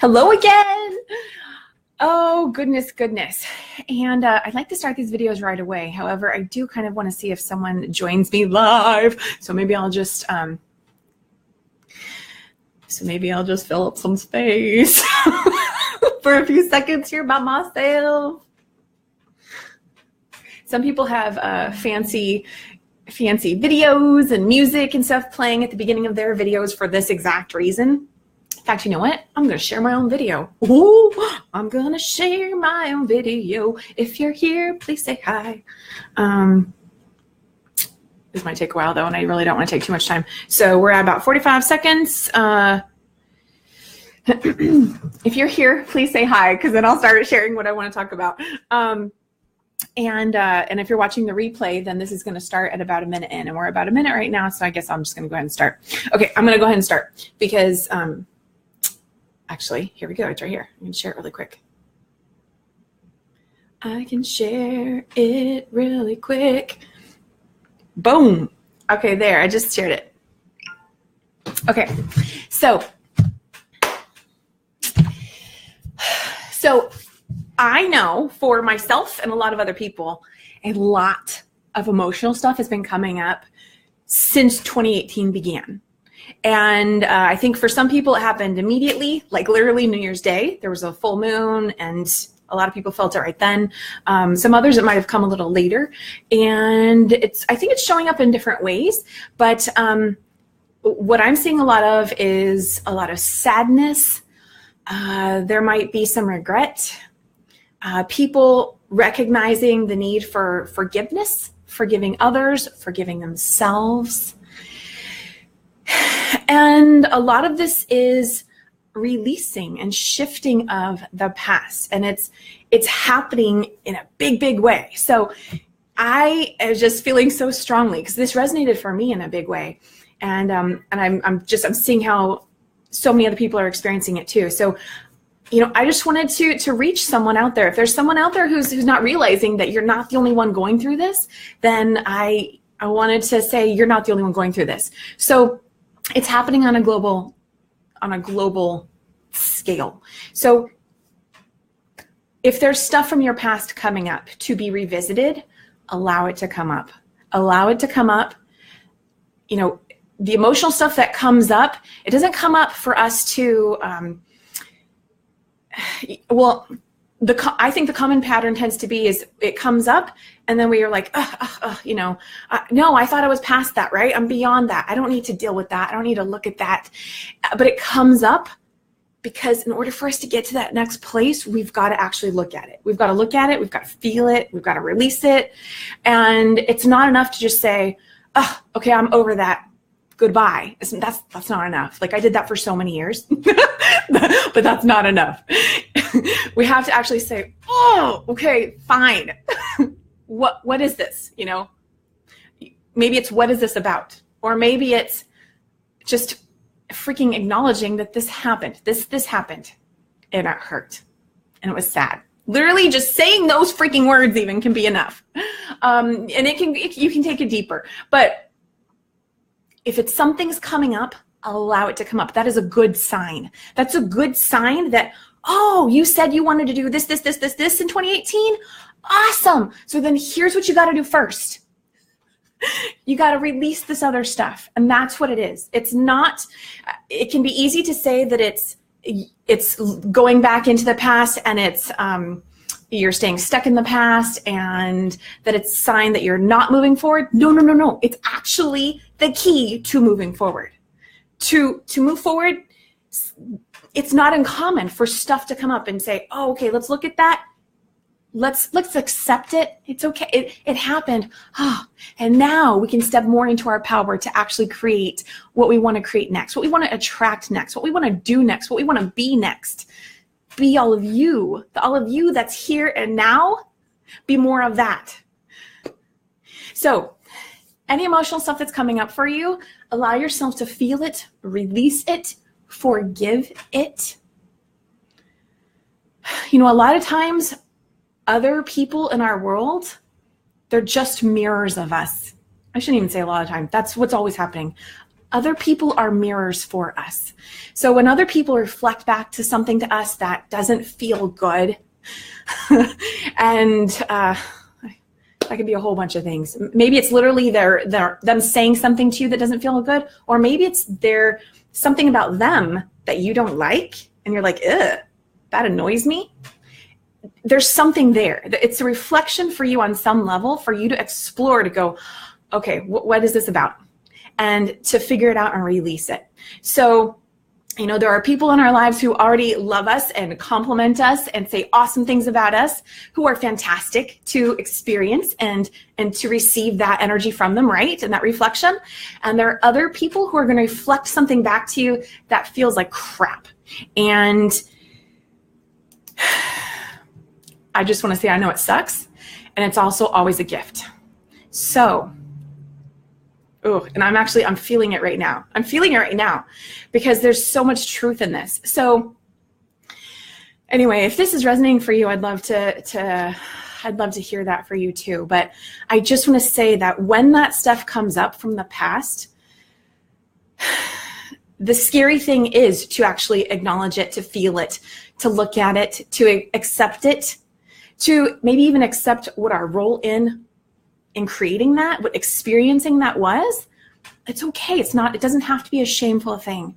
Hello again. Oh, goodness. And I'd like to start these videos right away. However, I do kind of want to see if someone joins me live. So maybe I'll just fill up some space for a few seconds here by myself. Some people have fancy videos and music and stuff playing at the beginning of their videos for this exact reason. In fact, you know what? I'm going to share my own video. Ooh, I'm going to share my own video. If you're here, please say hi. This might take a while, though, and I really don't want to take too much time. So we're at about 45 seconds. If you're here, please say hi, because then I'll start sharing what I want to talk about. And if you're watching the replay, then this is going to start at about a minute in, and we're about a minute right now, so I guess I'm just going to go ahead and start. Okay, I'm going to go ahead and start because actually, here we go. It's right here. I'm going to share it really quick. I can share it really quick. Boom. Okay, there. I just shared it. Okay, so I know for myself and a lot of other people, a lot of emotional stuff has been coming up since 2018 began. And I think for some people it happened immediately, like literally New Year's Day. There was a full moon and a lot of people felt it right then. Some others, it might have come a little later. And I think it's showing up in different ways. But what I'm seeing a lot of is a lot of sadness. There might be some regret. People recognizing the need for forgiveness, forgiving others, forgiving themselves. And a lot of this is releasing and shifting of the past. And it's happening in a big way. So I am just feeling so strongly because this resonated for me in a big way. And I'm seeing how so many other people are experiencing it too. So, I just wanted to reach someone out there. If there's someone out there who's not realizing that you're not the only one going through this, then I wanted to say you're not the only one going through this. So it's happening on a global scale. So if there's stuff from your past coming up to be revisited, allow it to come up. Allow it to come up. The emotional stuff that comes up, it doesn't come up for us to, I think the common pattern tends to be is it comes up and then we are like, no, I thought I was past that, right? I'm beyond that. I don't need to deal with that. I don't need to look at that. But it comes up because in order for us to get to that next place, we've got to actually look at it. We've got to look at it. We've got to feel it. We've got to release it. And it's not enough to just say, okay, I'm over that. Goodbye. That's not enough. Like I did that for so many years, but that's not enough. We have to actually say, oh, okay, fine. What is this? Maybe it's what is this about? Or maybe it's just freaking acknowledging that this happened. This happened and it hurt and it was sad. Literally just saying those freaking words even can be enough. And you can take it deeper, but if it's something's coming up, allow it to come up. That is a good sign. That's a good sign that, oh, you said you wanted to do this in 2018? Awesome. So then here's what you got to do first. You got to release this other stuff. And that's what it is. It can be easy to say that it's going back into the past and it's, you're staying stuck in the past and that it's a sign that you're not moving forward. No. It's actually the key to moving forward. To move forward, it's not uncommon for stuff to come up and say, oh, okay, let's look at that. Let's accept it. It's okay. It happened. And now we can step more into our power to actually create what we want to create next, what we want to attract next, what we want to do next, what we want to be next. Be all of you that's here and now, be more of that. So any emotional stuff that's coming up for you, allow yourself to feel it, release it, forgive it. A lot of times other people in our world, they're just mirrors of us. I shouldn't even say a lot of time. That's what's always happening. Other people are mirrors for us. So when other people reflect back to something to us that doesn't feel good, and that could be a whole bunch of things. Maybe it's literally them saying something to you that doesn't feel good, or maybe it's something about them that you don't like, and you're like, ugh, that annoys me. There's something there. It's a reflection for you on some level for you to explore, to go, okay, what is this about? And to figure it out and release it. So, there are people in our lives who already love us and compliment us and say awesome things about us, who are fantastic to experience and to receive that energy from them, right? And that reflection. And there are other people who are going to reflect something back to you that feels like crap. And I just want to say, I know it sucks, and it's also always a gift. So, and I'm feeling it right now. I'm feeling it right now because there's so much truth in this. So anyway, if this is resonating for you, I'd love to hear that for you too. But I just want to say that when that stuff comes up from the past, the scary thing is to actually acknowledge it, to feel it, to look at it, to accept it, to maybe even accept what our role in creating that, what experiencing that was. It's okay. It doesn't have to be a shameful thing.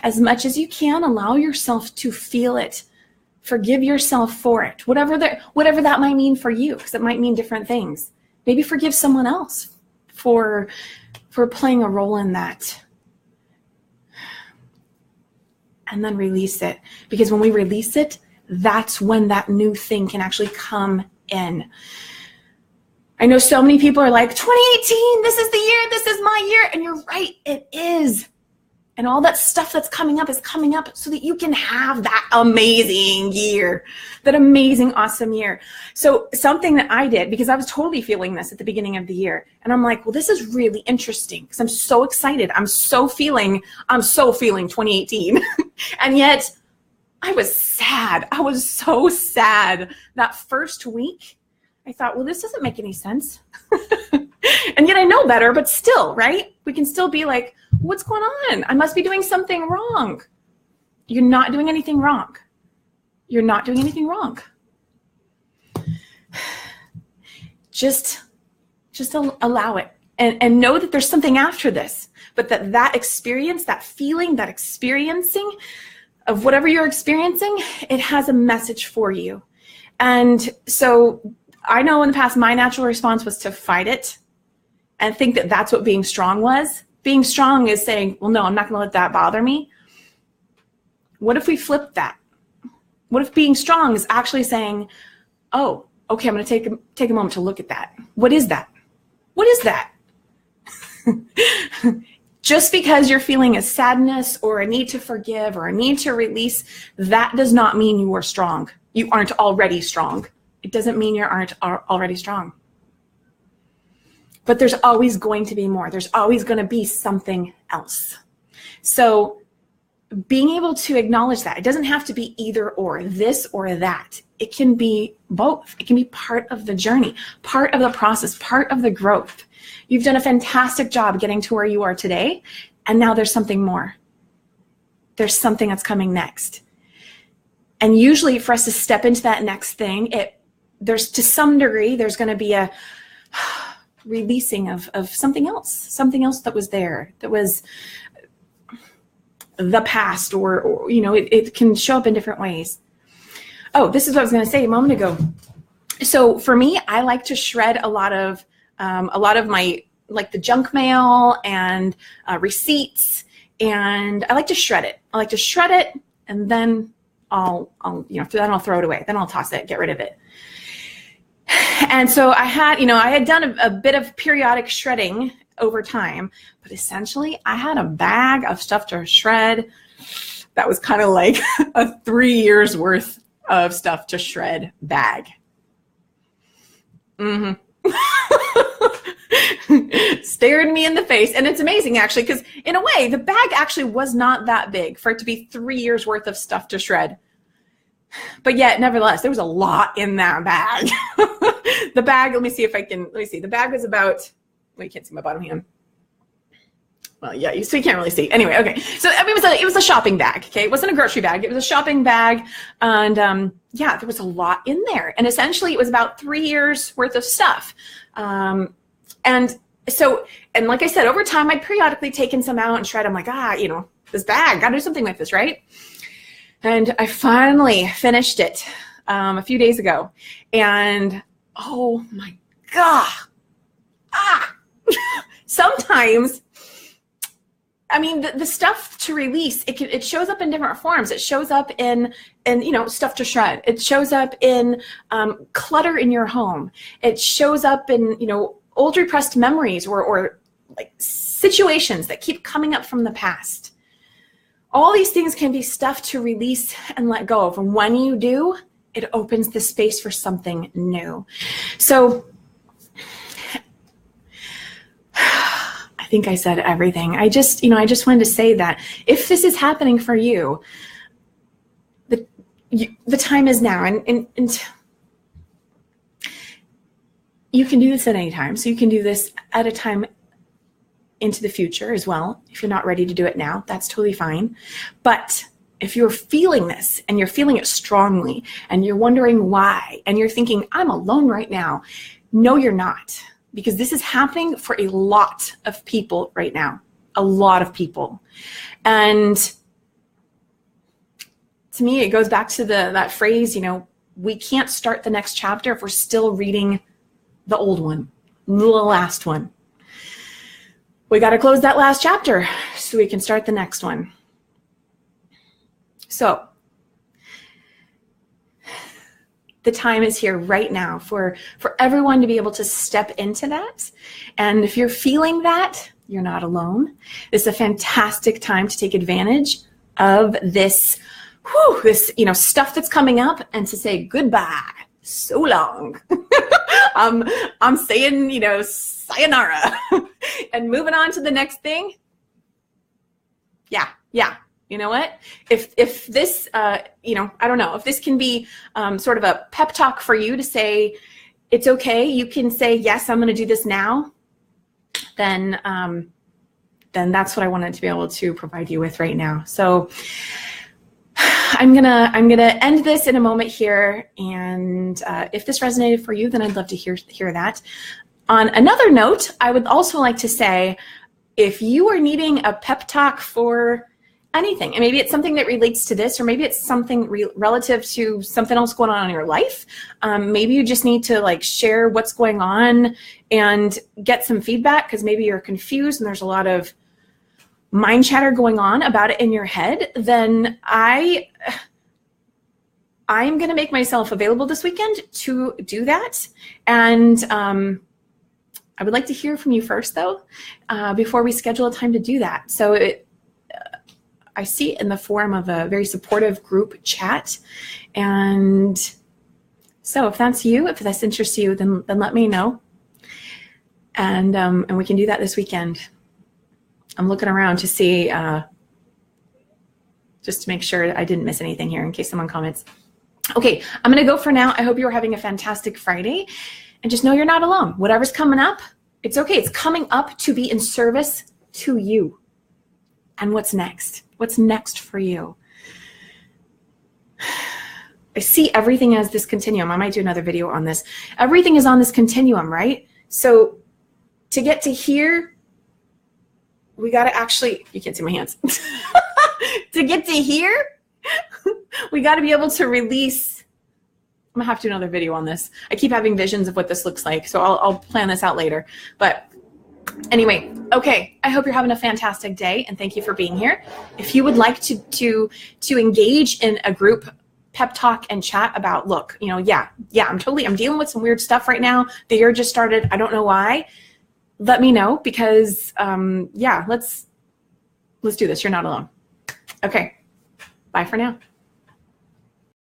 As much as you can, allow yourself to feel it. Forgive yourself for it. Whatever that might mean for you, because it might mean different things. Maybe forgive someone else for playing a role in that. And then release it. Because when we release it, that's when that new thing can actually come in. I know so many people are like, 2018, this is the year, this is my year. And you're right, it is. And all that stuff that's coming up is coming up so that you can have that amazing year, that amazing, awesome year. So something that I did, because I was totally feeling this at the beginning of the year. And I'm like, well, this is really interesting because I'm so excited. I'm so feeling 2018. And yet I was sad. I was so sad. That first week, I thought, well, this doesn't make any sense. And yet I know better, but still, right? We can still be like, what's going on? I must be doing something wrong. You're not doing anything wrong. You're not doing anything wrong. Just allow it and know that there's something after this, but that experience, that feeling, that experiencing of whatever you're experiencing, it has a message for you. And so I know in the past, my natural response was to fight it and think that that's what being strong was. Being strong is saying, well, no, I'm not going to let that bother me. What if we flip that? What if being strong is actually saying, oh, okay, I'm going to take a moment to look at that. What is that? What is that? Just because you're feeling a sadness or a need to forgive or a need to release, that does not mean you are strong. You aren't already strong. It doesn't mean you aren't already strong. But there's always going to be more. There's always going to be something else. So being able to acknowledge that, it doesn't have to be either or, this or that. It can be both. It can be part of the journey, part of the process, part of the growth. You've done a fantastic job getting to where you are today, and now there's something more. There's something that's coming next. And usually for us to step into that next thing, there's to some degree, there's going to be a releasing of something else that was there, that was the past, or it can show up in different ways. Oh, this is what I was going to say a moment ago. So for me, I like to shred a lot of my, like the junk mail and receipts, and I like to shred it. I like to shred it, and then I'll throw it away. Then I'll toss it, get rid of it. And so I had done a bit of periodic shredding over time, but essentially I had a bag of stuff to shred that was kind of like a 3 years worth of stuff to shred bag. Stared me in the face. And it's amazing, actually, because in a way, the bag actually was not that big for it to be 3 years worth of stuff to shred. But yet, nevertheless, there was a lot in that bag. The bag, let me see. The bag was about, well, you can't see my bottom hand. well, yeah, so you can't really see. Anyway, okay. So I mean, it was a shopping bag. Okay, it wasn't a grocery bag. It was a shopping bag, and yeah, there was a lot in there. And essentially, it was about 3 years worth of stuff. And like I said, over time, I'd periodically taken some out and tried. I'm like, this bag, got to do something with this, right? And I finally finished it a few days ago, and oh my God, sometimes. I mean, the stuff to release, it shows up in different forms. It shows up in stuff to shred. It shows up in clutter in your home. It shows up in, old repressed memories or like situations that keep coming up from the past. All these things can be stuff to release and let go of. And when you do, it opens the space for something new. So I think I said everything. I just wanted to say that if this is happening for you, the time is now, and you can do this at any time. So you can do this at a time into the future as well. If you're not ready to do it now, that's totally fine. But if you're feeling this and you're feeling it strongly and you're wondering why, and you're thinking, I'm alone right now, no, you're not. Because this is happening for a lot of people right now, a lot of people. And to me, it goes back to that phrase, we can't start the next chapter if we're still reading the old one, the last one. We got to close that last chapter so we can start the next one. So the time is here right now for everyone to be able to step into that. And if you're feeling that, you're not alone. It's a fantastic time to take advantage of this stuff that's coming up and to say goodbye. So long. I'm saying, sayonara and moving on to the next thing. Yeah. You know what? If this, I don't know, if this can be sort of a pep talk for you to say, it's okay, you can say, yes, I'm going to do this now, then that's what I wanted to be able to provide you with right now. So I'm gonna end this in a moment here, and if this resonated for you, then I'd love to hear that. On another note, I would also like to say, if you are needing a pep talk for anything, and maybe it's something that relates to this, or maybe it's something relative to something else going on in your life. Maybe you just need to share what's going on and get some feedback, because maybe you're confused and there's a lot of mind chatter going on about it in your head. Then I'm going to make myself available this weekend to do that. And I would like to hear from you first, though, before we schedule a time to do that. So I see it in the form of a very supportive group chat. And so if that's you, if this interests you, then let me know. And we can do that this weekend. I'm looking around to see, just to make sure I didn't miss anything here in case someone comments. Okay, I'm going to go for now. I hope you're having a fantastic Friday. And just know you're not alone. Whatever's coming up, it's okay. It's coming up to be in service to you. And what's next? What's next for you? I see everything as this continuum. I might do another video on this. Everything is on this continuum, right? So to get to here, we got to actually, you can't see my hands. To get to here, we got to be able to release. I'm gonna have to do another video on this. I keep having visions of what this looks like, so I'll plan this out later. But anyway, okay, I hope you're having a fantastic day, and thank you for being here. If you would like to engage in a group pep talk and chat about, look, I'm dealing with some weird stuff right now. The year just started. I don't know why. Let me know, because let's do this. You're not alone. Okay, bye for now.